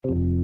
Welcome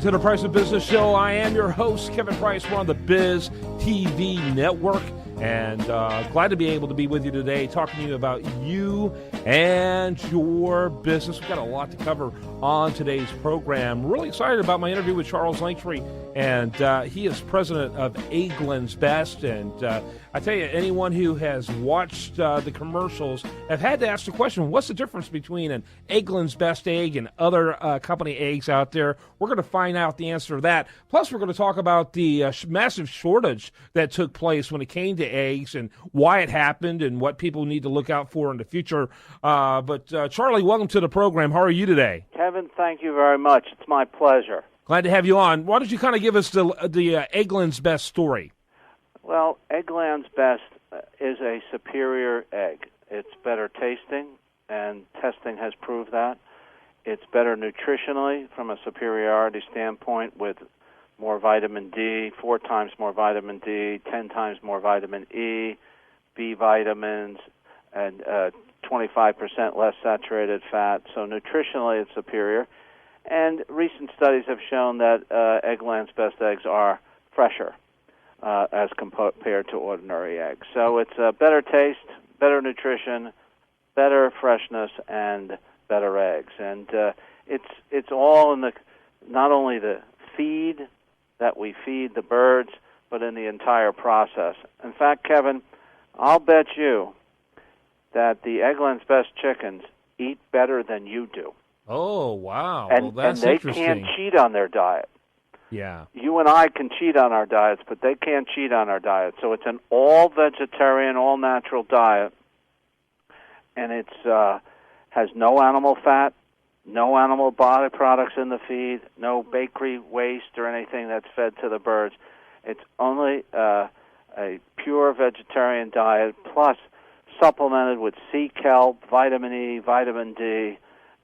to the Price of Business Show. I am your host, Kevin Price. We're on the Biz TV network, and glad to be able to be with you today, talking to you about you and your business. We've got a lot to cover on today's program. Really excited about my interview with Charles Lanktree, and he is president of Eggland's Best. And I tell you, anyone who has watched the commercials have had to ask the question, what's the difference between an Eggland's Best egg and other company eggs out there? We're going to find out the answer to that. Plus, we're going to talk about the massive shortage that took place when it came to eggs and why it happened and what people need to look out for in the future. But Charlie, welcome to the program. How are you today? Kevin, thank you very much. It's my pleasure. Glad to have you on. Why don't you kind of give us the Eggland's Best story? Well, Eggland's Best is a superior egg. It's better tasting, and testing has proved that. It's better nutritionally from a superiority standpoint with more vitamin D, 4 times more vitamin D, 10 times more vitamin E, B vitamins, and 25% less saturated fat. So nutritionally it's superior. And recent studies have shown that Eggland's Best eggs are fresher as compared to ordinary eggs. So it's a better taste, better nutrition, better freshness, and better eggs. And it's all in the not only the feed that we feed the birds, but in the entire process. In fact, Kevin, I'll bet you that the Eggland's Best chickens eat better than you do. Oh, wow. And, well, that's and they interesting. can't cheat on their diet. Yeah. You and I can cheat on our diets, but they can't cheat on our diet. So it's an all-vegetarian, all-natural diet, and it has no animal fat, no animal body products in the feed, no bakery waste or anything that's fed to the birds. It's only a pure vegetarian diet, plus supplemented with sea kelp, vitamin E, vitamin D,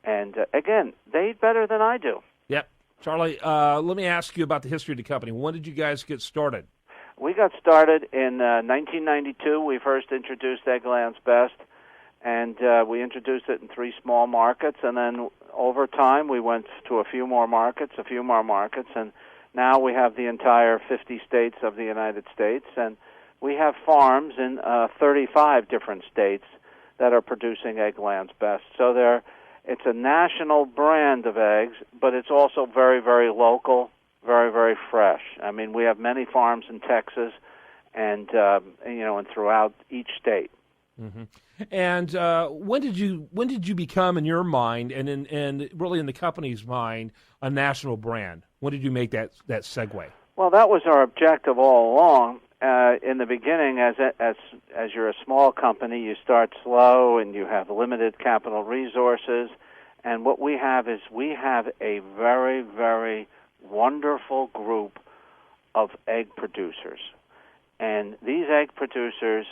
and again, they eat better than I do. Yep. Charlie, let me ask you about the history of the company. When did you guys get started? We got started in 1992. We first introduced Eggland's Best, and we introduced it in 3 small markets, and then over time we went to a few more markets, and now we have the entire 50 states of the United States, and we have farms in 35 different states that are producing Eggland's Best. So it's a national brand of eggs, but it's also very, very local, very, very fresh. I mean, we have many farms in Texas, and and throughout each state. Mm-hmm. And when did you become, in your mind, and really in the company's mind, a national brand? When did you make that segue? Well, that was our objective all along. In the beginning, as you're a small company, you start slow and you have limited capital resources. And what we have is a very, very wonderful group of egg producers. And these egg producers,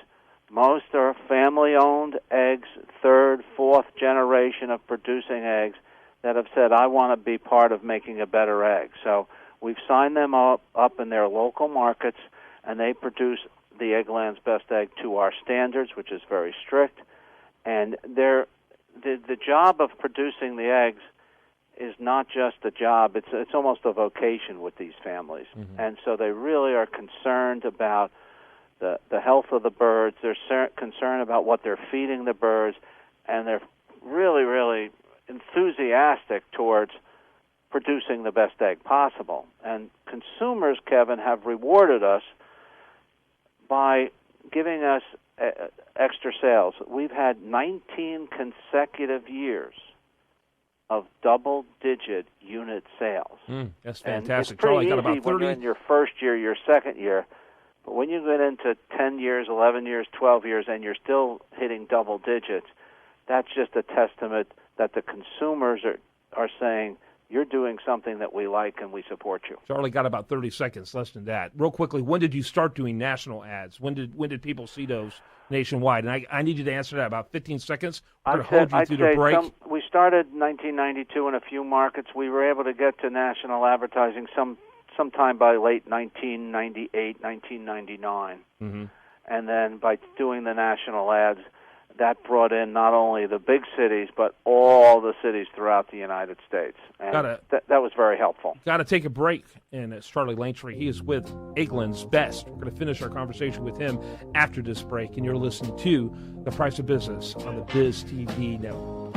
most are family-owned eggs, 3rd, 4th generation of producing eggs that have said, I want to be part of making a better egg. So we've signed them up in their local markets, and they produce the Eggland's Best egg to our standards, which is very strict. And the job of producing the eggs is not just a job; it's almost a vocation with these families. Mm-hmm. And so they really are concerned about the health of the birds. They're concerned about what they're feeding the birds, and they're really, really enthusiastic towards producing the best egg possible. And consumers, Kevin, have rewarded us by giving us extra sales. We've had 19 consecutive years of double-digit unit sales. That's fantastic. And it's pretty Charlie, easy got about 30... when you're in your first year, your second year. But when you get into 10 years, 11 years, 12 years, and you're still hitting double digits, that's just a testament that the consumers are saying, you're doing something that we like and we support you. Charlie, got about 30 seconds, less than that. Real quickly, when did you start doing national ads? When did people see those nationwide? And I need you to answer that about 15 seconds. We're going to hold you through the break. We started in 1992 in a few markets. We were able to get to national advertising sometime by late 1998, 1999. Mm-hmm. And then by doing the national ads, that brought in not only the big cities, but all the cities throughout the United States. And that was very helpful. Got to take a break. And it's Charlie Lanktree. He is with Eggland's Best. We're going to finish our conversation with him after this break. And you're listening to The Price of Business on the Biz TV Network.